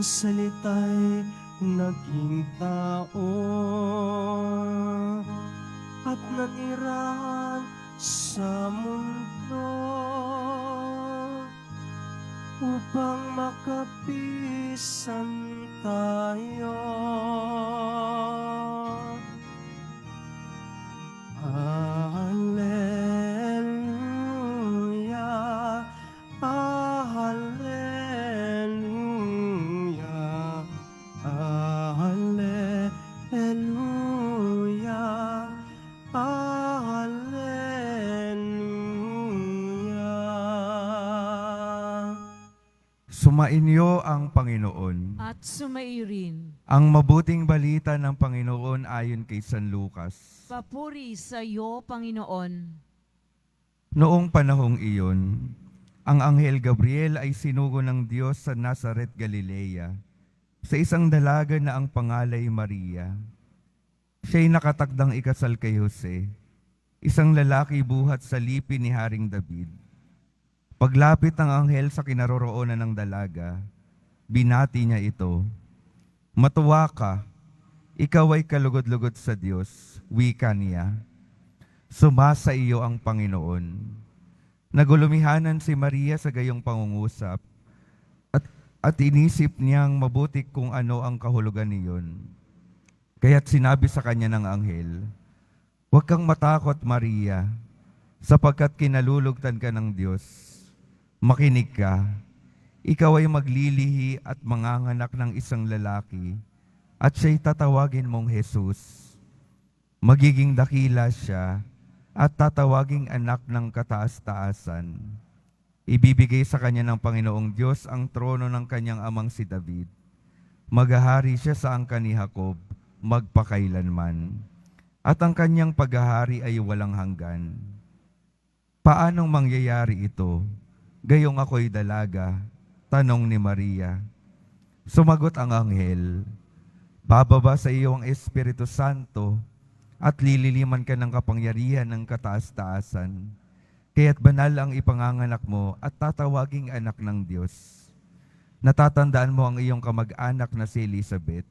salita'y naging tao at nanirahan sa mundo upang makapisan tayo. Hallelujah, hallelujah, hallelujah, hallelujah. Sumainyo ang Panginoon. At sumairin. Ang mabuting balita ng Panginoon ayon kay San Lucas. Papuri sa iyo, Panginoon. Noong panahong iyon, ang Anghel Gabriel ay sinugo ng Diyos sa Nazaret, Galilea, sa isang dalaga na ang pangalay Maria. Siya'y nakatakdang ikasal kay Jose, isang lalaki buhat sa lipi ni Haring David. Paglapit ng anghel sa kinaroroonan ng dalaga, binati niya ito, "Matuwa ka, ikaw ay kalugod-lugod sa Diyos," wika niya. "Sumasa iyo ang Panginoon." Nagulumihanan si Maria sa gayong pangungusap at inisip niyang mabuti kung ano ang kahulugan niyon. Kaya't sinabi sa kanya ng anghel, "Huwag kang matakot, Maria, sapagkat kinalulugtan ka ng Diyos. Makinig ka, ikaw ay maglilihi at manganganak ng isang lalaki, at siya'y tatawagin mong Jesus. Magiging dakila siya at tatawaging anak ng kataas-taasan. Ibibigay sa kanya ng Panginoong Diyos ang trono ng kanyang amang si David. Maghahari siya sa angkan ni Jacob magpakailanman, at ang kanyang paghahari ay walang hanggan." "Paanong mangyayari ito? Gayong ako'y dalaga," tanong ni Maria. Sumagot ang anghel, "Bababa sa iyo ang Espiritu Santo at lililiman ka ng kapangyarihan ng kataas-taasan. Kaya't banal ang ipanganganak mo at tatawaging anak ng Diyos. Natatandaan mo ang iyong kamag-anak na si Elizabeth.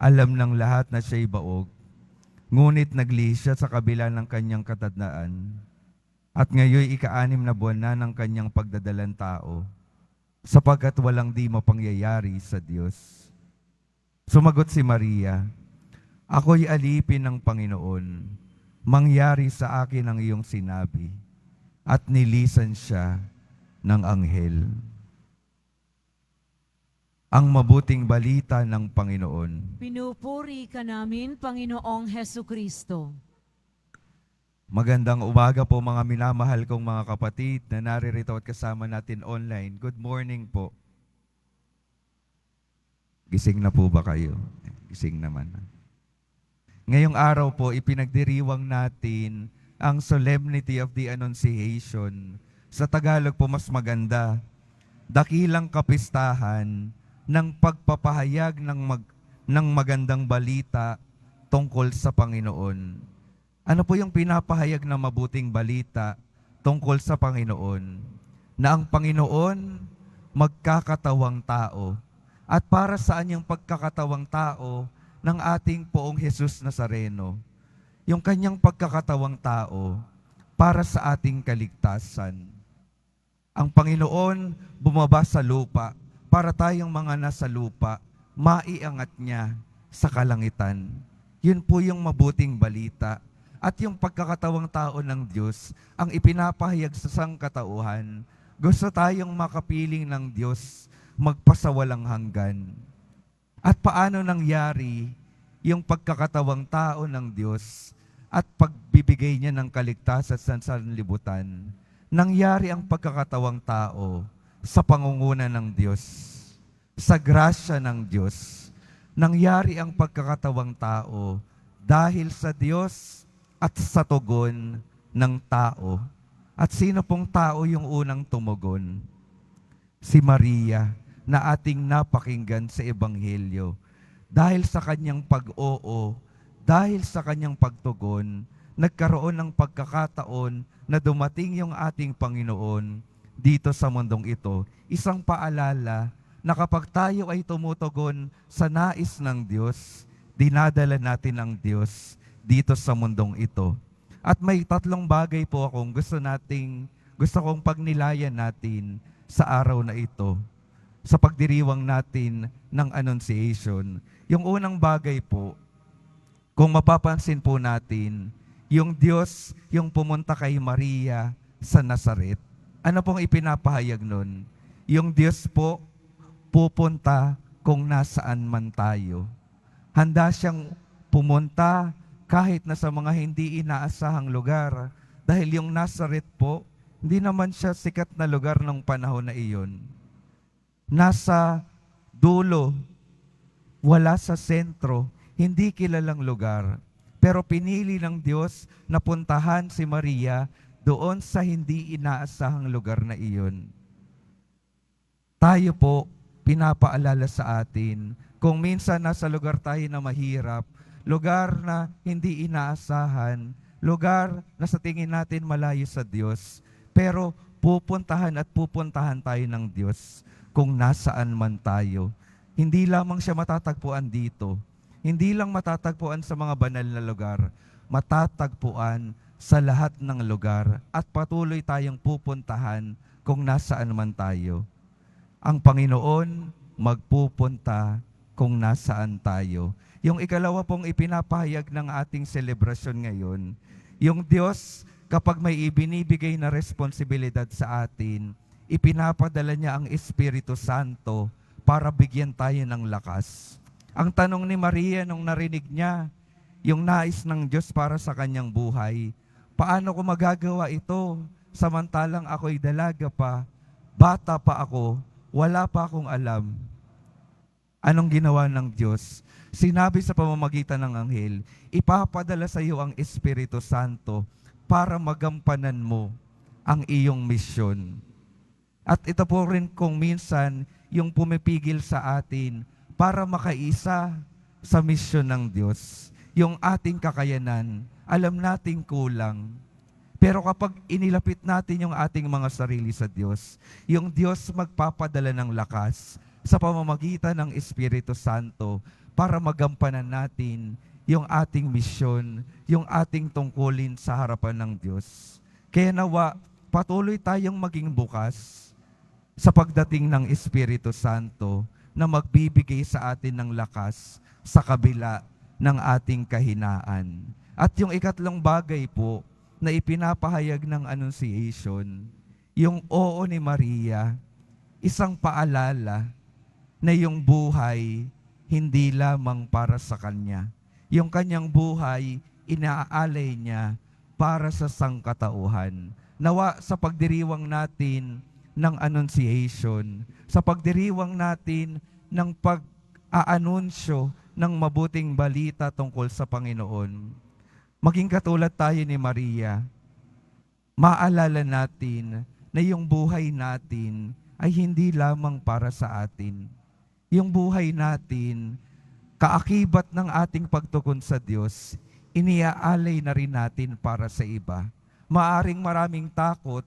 Alam ng lahat na siya'y baog, ngunit naglihis siya sa kabila ng kanyang katandaan. At ngayoy ika-6 na buwan na ng kanyang pagdadalang tao, sapagkat walang di mapangyayari sa Diyos." Sumagot si Maria, "Ako'y alipin ng Panginoon. Mangyari sa akin ang iyong sinabi." At nilisan siya ng anghel. Ang mabuting balita ng Panginoon. Pinupuri ka namin, Panginoong Hesukristo. Magandang umaga po mga minamahal kong mga kapatid na naririto at kasama natin online. Good morning po. Gising na po ba kayo? Gising naman. Ngayong araw po, ipinagdiriwang natin ang Solemnity of the Annunciation. Sa Tagalog po mas maganda, dakilang kapistahan ng pagpapahayag ng magandang balita tungkol sa Panginoon. Ano po yung pinapahayag na mabuting balita tungkol sa Panginoon? Na ang Panginoon magkakatawang tao. At para saan yung pagkakatawang tao ng ating Poong Jesus Nazareno? Yung kanyang pagkakatawang tao para sa ating kaligtasan. Ang Panginoon bumaba sa lupa para tayong mga nasa lupa, maiangat niya sa kalangitan. Yun po yung mabuting balita. At yung pagkakatawang tao ng Diyos ang ipinapahayag sa sangkatauhan. Gusto tayong makapiling ng Diyos magpasawalang hanggan. At paano nangyari yung pagkakatawang tao ng Diyos at pagbibigay niya ng kaligtasan sa sanlibutan? Nangyari ang pagkakatawang tao sa pangunguna ng Diyos, sa grasya ng Diyos. Nangyari ang pagkakatawang tao dahil sa Diyos at sa tugon ng tao. At sino pong tao yung unang tumugon? Si Maria, na ating napakinggan sa Ebanghelyo. Dahil sa kanyang pag-oo, dahil sa kanyang pagtugon, nagkaroon ng pagkakataon na dumating yung ating Panginoon dito sa mundong ito. Isang paalala na kapag tayo ay tumutugon sa nais ng Diyos, dinadala natin ang Diyos dito sa mundong ito. At may tatlong bagay po akong gusto kong pagnilayan natin sa araw na ito, sa pagdiriwang natin ng Annunciation. Yung unang bagay po, kung mapapansin po natin, yung Diyos, yung pumunta kay Maria sa Nazaret, ano pong ipinapahayag nun? Yung Diyos po, pupunta kung nasaan man tayo. Handa siyang pumunta kahit na sa mga hindi inaasahang lugar. Dahil yung Nazaret po, hindi naman siya sikat na lugar ng panahon na iyon. Nasa dulo, wala sa sentro, hindi kilalang lugar. Pero pinili ng Diyos na puntahan si Maria doon sa hindi inaasahang lugar na iyon. Tayo po, pinapaalala sa atin, kung minsan nasa lugar tayo na mahirap, lugar na hindi inaasahan, lugar na sa tingin natin malayo sa Diyos, pero pupuntahan tayo ng Diyos kung nasaan man tayo. Hindi lamang siya matatagpuan dito, hindi lang matatagpuan sa mga banal na lugar, matatagpuan sa lahat ng lugar at patuloy tayong pupuntahan kung nasaan man tayo. Ang Panginoon magpupunta kung nasaan tayo. Yung ikalawa pong ipinapahayag ng ating selebrasyon ngayon, yung Diyos kapag may ibinibigay na responsibilidad sa atin, ipinapadala niya ang Espiritu Santo para bigyan tayo ng lakas. Ang tanong ni Maria nung narinig niya yung nais ng Diyos para sa kanyang buhay, paano ko magagawa ito samantalang ako'y dalaga pa, bata pa ako, wala pa akong alam? Anong ginawa ng Diyos? Sinabi sa pamamagitan ng anghel, ipapadala sa iyo ang Espiritu Santo para magampanan mo ang iyong misyon. At ito po rin kung minsan yung pumipigil sa atin para makaisa sa misyon ng Diyos. Yung ating kakayanan, alam nating kulang. Pero kapag inilapit natin yung ating mga sarili sa Diyos, yung Diyos magpapadala ng lakas sa pamamagitan ng Espiritu Santo para magampanan natin yung ating misyon, yung ating tungkulin sa harapan ng Diyos. Kaya nawa, patuloy tayong maging bukas sa pagdating ng Espiritu Santo na magbibigay sa atin ng lakas sa kabila ng ating kahinaan. At yung ikatlong bagay po na ipinapahayag ng Annunciation, yung oo ni Maria, isang paalala na yung buhay hindi lamang para sa kanya. Yung kanyang buhay, inaalay niya para sa sangkatauhan. Nawa sa pagdiriwang natin ng Annunciation, sa pagdiriwang natin ng pag-aanunsyo ng mabuting balita tungkol sa Panginoon, maging katulad tayo ni Maria, maalala natin na yung buhay natin ay hindi lamang para sa atin. Yung buhay natin, kaakibat ng ating pagtugon sa Diyos, iniaalay na rin natin para sa iba. Maaring maraming takot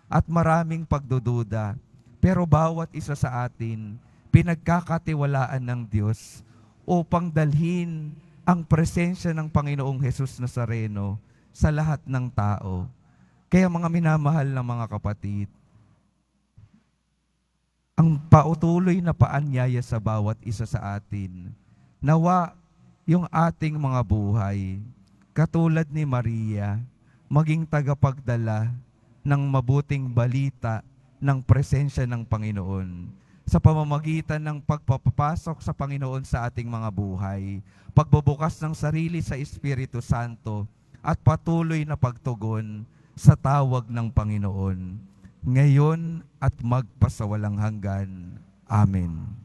at maraming pagdududa, pero bawat isa sa atin, pinagkakatiwalaan ng Diyos upang dalhin ang presensya ng Panginoong Hesus Nazareno sa lahat ng tao. Kaya mga minamahal na mga kapatid, ang pautuloy na paanyaya sa bawat isa sa atin, nawa yung ating mga buhay, katulad ni Maria, maging tagapagdala ng mabuting balita ng presensya ng Panginoon sa pamamagitan ng pagpapasok sa Panginoon sa ating mga buhay, pagbubukas ng sarili sa Espiritu Santo, at patuloy na pagtugon sa tawag ng Panginoon, ngayon at magpasawalang hanggan. Amen.